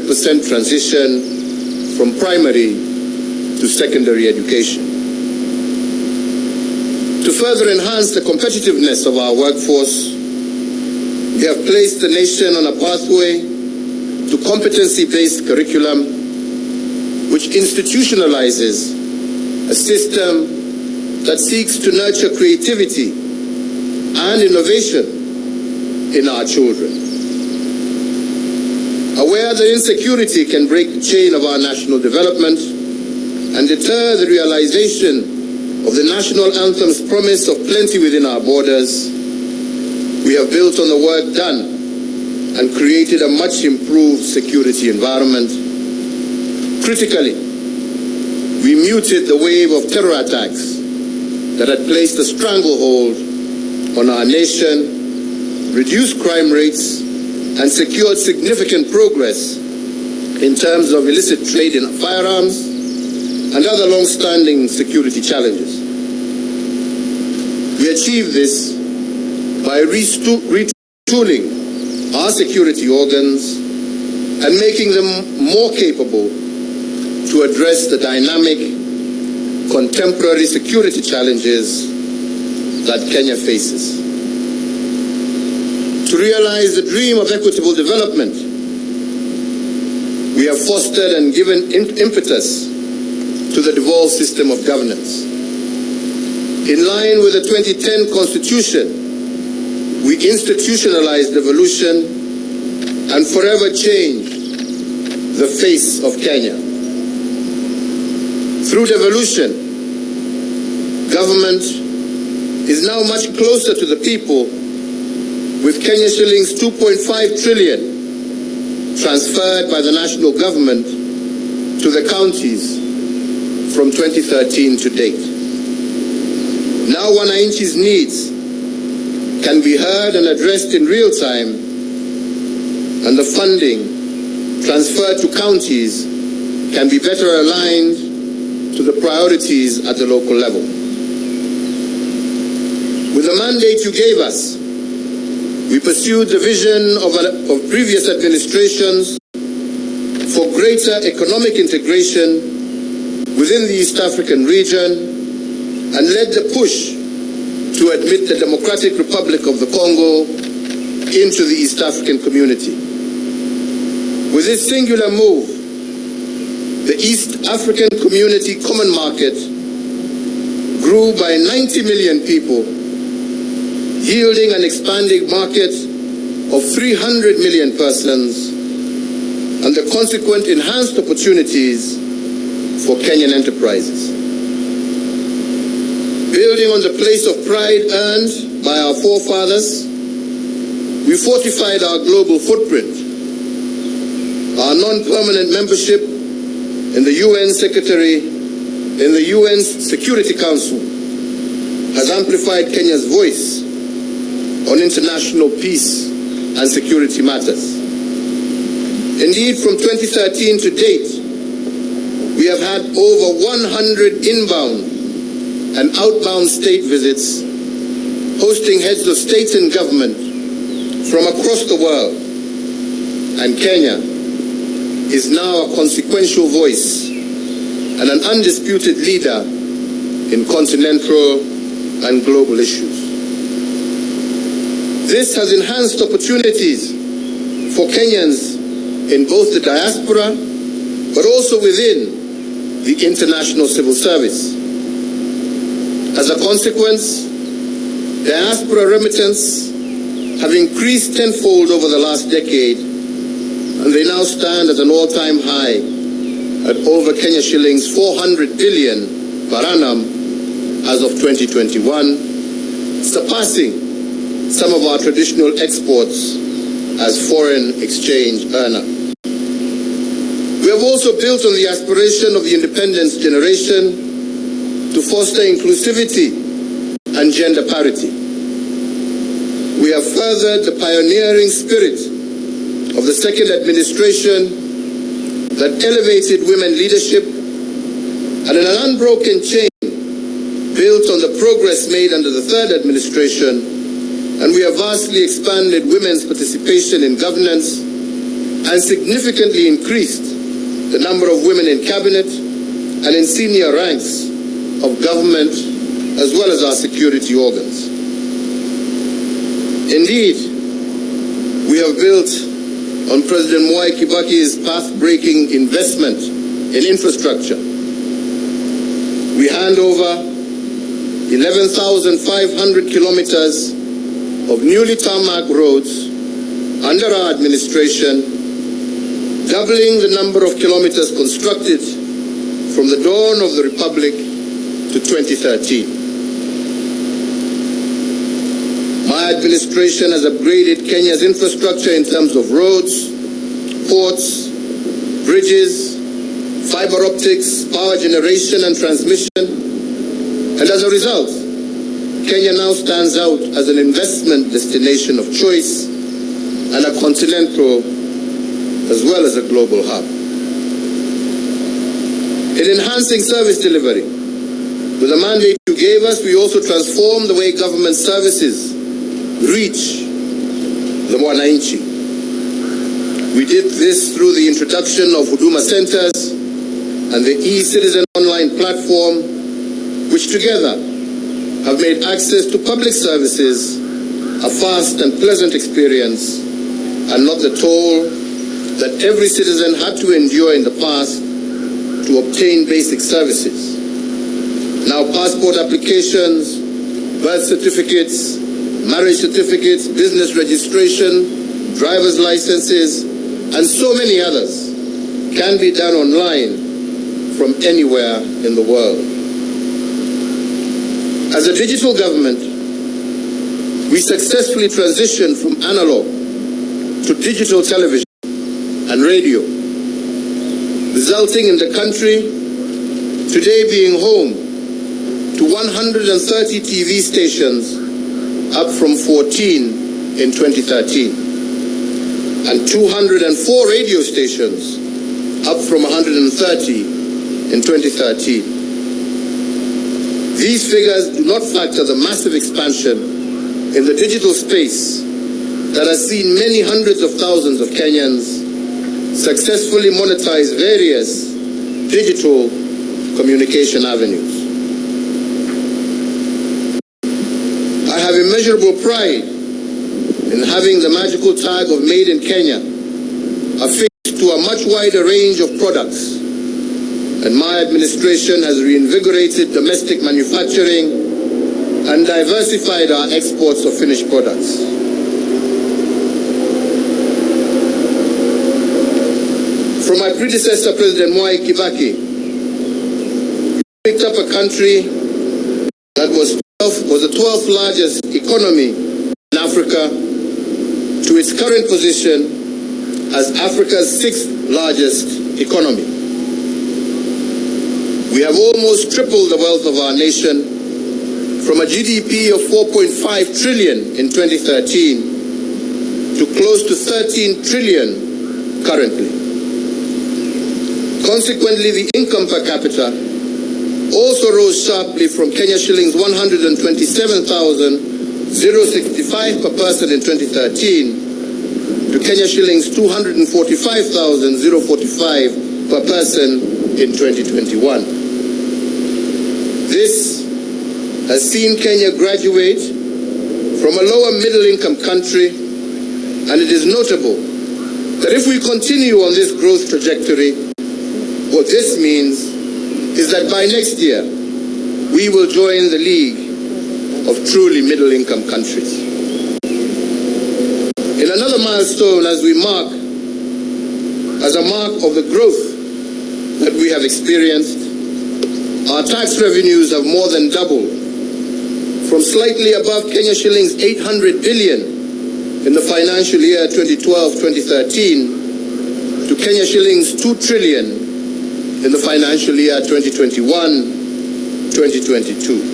100% transition from primary to secondary education. To further enhance the competitiveness of our workforce, we have placed the nation on a pathway to competency-based curriculum, which institutionalizes a system that seeks to nurture creativity and innovation in our children. Aware that insecurity can break the chain of our national development and deter the realization of the national anthem's promise of plenty within our borders, we have built on the work done and created a much improved security environment. Critically, we muted the wave of terror attacks that had placed a stranglehold on our nation, reduced crime rates, and secured significant progress in terms of illicit trade in firearms and other long-standing security challenges. We achieved this by retooling our security organs and making them more capable to address the dynamic, contemporary security challenges that Kenya faces. To realize the dream of equitable development, we have fostered and given impetus to the devolved system of governance. In line with the 2010 Constitution, we institutionalized devolution and forever changed the face of Kenya. Through devolution, government is now much closer to the people, with Kenya shillings 2.5 trillion transferred by the national government to the counties from 2013 to date. Now Wananchi's needs can be heard and addressed in real time, and the funding transferred to counties can be better aligned to the priorities at the local level. With the mandate you gave us, we pursued the vision of previous administrations for greater economic integration within the East African region and led the push to admit the Democratic Republic of the Congo into the East African community. With this singular move, the East African Community Common Market grew by 90 million people, yielding an expanding market of 300 million persons and the consequent enhanced opportunities for Kenyan enterprises. Building on the place of pride earned by our forefathers, we fortified our global footprint. Our non-permanent membership in the UN Security Council has amplified Kenya's voice on international peace and security matters. Indeed, from 2013 to date, we have had over 100 inbound and outbound state visits, hosting heads of state and government from across the world. And Kenya is now a consequential voice and an undisputed leader in continental and global issues. This has enhanced opportunities for Kenyans in both the diaspora, but also within the international civil service. As a consequence, diaspora remittance have increased tenfold over the last decade, and they now stand at an all-time high at over Kenya shillings 400 billion per annum as of 2021, surpassing some of our traditional exports as foreign exchange earner. We have also built on the aspiration of the independence generation to foster inclusivity and gender parity. We have furthered the pioneering spirit of the second administration that elevated women leadership, and in an unbroken chain built on the progress made under the third administration, and we have vastly expanded women's participation in governance, and significantly increased the number of women in cabinet and in senior ranks of government as well as our security organs. Indeed, we have built on President Mwai Kibaki's path-breaking investment in infrastructure. We hand over 11,500 kilometers of newly tarmac roads under our administration, doubling the number of kilometers constructed from the dawn of the Republic to 2013. My administration has upgraded Kenya's infrastructure in terms of roads, ports, bridges, fiber optics, power generation and transmission. And as a result, Kenya now stands out as an investment destination of choice and a continental as well as a global hub. In enhancing service delivery, with the mandate you gave us, we also transformed the way government services reach the Mwananchi. We did this through the introduction of Huduma Centers and the e-Citizen online platform, which together have made access to public services a fast and pleasant experience and not the toll that every citizen had to endure in the past to obtain basic services. Now passport applications, birth certificates, marriage certificates, business registration, driver's licenses, and so many others can be done online from anywhere in the world. As a digital government, we successfully transitioned from analog to digital television and radio, resulting in the country today being home to 130 TV stations, up from 14 in 2013, and 204 radio stations, up from 130 in 2013. These figures do not factor the massive expansion in the digital space that has seen many hundreds of thousands of Kenyans successfully monetize various digital communication avenues. I have immeasurable pride in having the magical tag of Made in Kenya affixed to a much wider range of products, and my administration has reinvigorated domestic manufacturing and diversified our exports of finished products. From my predecessor, President Mwai Kibaki, we picked up a country that was the 12th largest economy in Africa to its current position as Africa's 6th largest economy. We have almost tripled the wealth of our nation from a GDP of 4.5 trillion in 2013 to close to 13 trillion currently. Consequently, the income per capita also rose sharply from Kenya shillings 127,065 per person in 2013 to Kenya shillings 245,045 per person in 2021. This has seen Kenya graduate from a lower middle income country, and it is notable that if we continue on this growth trajectory, what this means is that by next year, we will join the league of truly middle-income countries. In another milestone as a mark of the growth that we have experienced, our tax revenues have more than doubled from slightly above Kenya shillings 800 billion in the financial year 2012-2013 to Kenya shillings 2 trillion in the financial year 2021-2022.